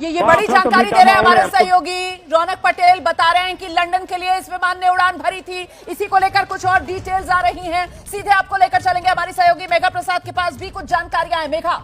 ये बड़ी जानकारी दे रहे हैं हमारे सहयोगी रौनक पटेल। बता रहे हैं कि लंदन के लिए इस विमान ने उड़ान भरी थी। इसी को लेकर कुछ और डिटेल्स आ रही हैं, सीधे आपको लेकर चलेंगे हमारी सहयोगी मेघा प्रसाद के पास भी कुछ जानकारियां हैं। मेघा।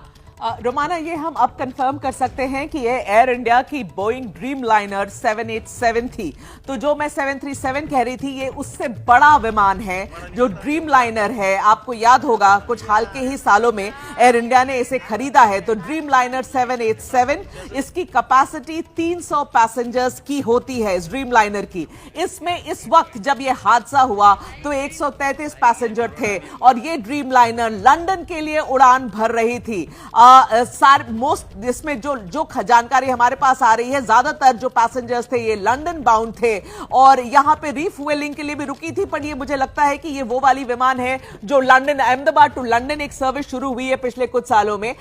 रोमाना, ये हम अब कंफर्म कर सकते हैं कि ये एयर इंडिया की बोइंग ड्रीम लाइनर 787 थी। तो जो मैं 737 कह रही थी, ये उससे बड़ा विमान है जो ड्रीम लाइनर है। आपको याद होगा कुछ हाल के ही सालों में एयर इंडिया ने इसे खरीदा है। तो ड्रीम लाइनर 787, इसकी कैपेसिटी 300 पैसेंजर्स की होती है इस ड्रीम लाइनर की। इसमें इस वक्त जब ये हादसा हुआ तो 133 पैसेंजर थे और ये ड्रीम लाइनर लंदन के लिए उड़ान भर रही थी। मोस्ट इसमें जो जानकारी हमारे पास आ रही है, ज्यादातर जो पैसेंजर्स थे ये लंदन बाउंड थे और यहां पे रिफ्यूलिंग के लिए भी रुकी थी। पर ये मुझे लगता है कि ये वो वाली विमान है जो लंदन, अहमदाबाद टू लंदन एक सर्विस शुरू हुई है पिछले कुछ सालों में।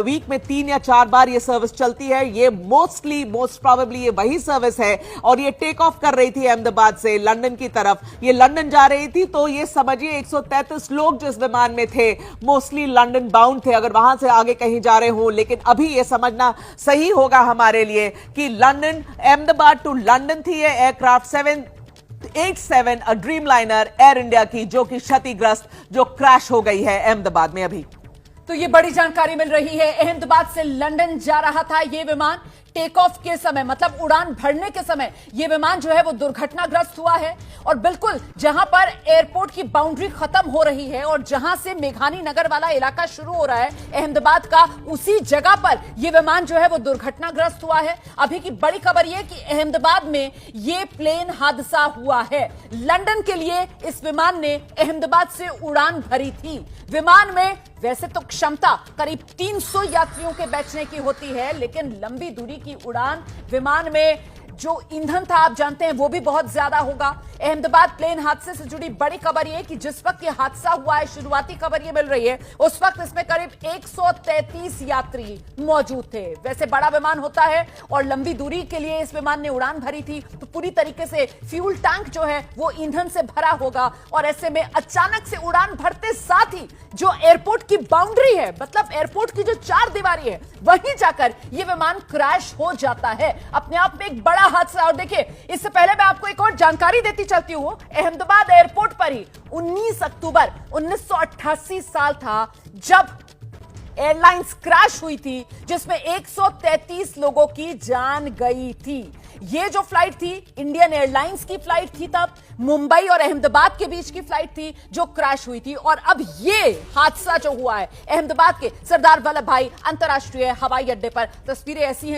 वीक में 3 या 4 बार ये सर्विस चलती है। ये मोस्ट प्रोबेबली ये वही सर्विस है और ये टेक ऑफ कर रही थी अहमदाबाद से लंदन की तरफ। ये लंदन जा रही थी, तो ये समझिए 133 लोग जो इस विमान में थे मोस्टली लंदन बाउंड थे, अगर वहां से आगे कहीं जा रहे हो। लेकिन अभी यह समझना सही होगा हमारे लिए कि लंदन, अहमदाबाद टू लंदन थी ये aircraft 787 dream liner air India की, जो कि क्षतिग्रस्त, जो क्रैश हो गई है अहमदाबाद में अभी। तो ये बड़ी जानकारी मिल रही है। अहमदाबाद से लंदन जा रहा था ये विमान। टेक ऑफ के समय, मतलब उड़ान भरने के समय, यह विमान जो है वो दुर्घटनाग्रस्त हुआ है। और बिल्कुल जहां पर एयरपोर्ट की बाउंड्री खत्म हो रही है और जहां से मेघानी नगर वाला इलाका शुरू हो रहा है अहमदाबाद का, उसी जगह पर यह विमान जो है वो दुर्घटनाग्रस्त हुआ है। अभी की बड़ी खबर यह कि अहमदाबाद में यह प्लेन हादसा हुआ है। लंदन के लिए इस विमान ने अहमदाबाद से उड़ान भरी थी। विमान में वैसे तो क्षमता करीब 300 यात्रियों के बैठने की होती है, लेकिन लंबी दूरी की उड़ान, विमान में जो ईंधन था आप जानते हैं वो भी बहुत ज्यादा होगा। अहमदाबाद प्लेन हादसे से जुड़ी बड़ी खबर यह कि जिस वक्त यह हादसा हुआ है, शुरुआती खबर यह मिल रही है, उस वक्त इसमें करीब 133 यात्री मौजूद थे। वैसे बड़ा विमान होता है और लंबी दूरी के लिए इस विमान ने उड़ान भरी थी, तो पूरी तरीके से फ्यूल टैंक जो है वो ईंधन से भरा होगा। और ऐसे में अचानक से उड़ान भरते साथ ही जो एयरपोर्ट की बाउंड्री है, मतलब एयरपोर्ट की जो 4 दीवारी है, वहीं जाकर यह विमान क्रैश हो जाता है। अपने आप में एक बड़ा हादसा। और देखिए, इससे पहले मैं आपको एक और जानकारी देती चलती हूं। अहमदाबाद एयरपोर्ट पर ही 19 अक्टूबर 1988 साल था जब एयरलाइंस क्रैश हुई थी, जिसमें 133 लोगों की जान गई थी। यह जो फ्लाइट थी इंडियन एयरलाइंस की फ्लाइट थी, तब मुंबई और अहमदाबाद के बीच की फ्लाइट थी जो क्रैश हुई थी। और अब यह हादसा जो हुआ है अहमदाबाद के सरदार वल्लभ भाई अंतरराष्ट्रीय हवाई अड्डे पर, तस्वीरें ऐसी हैं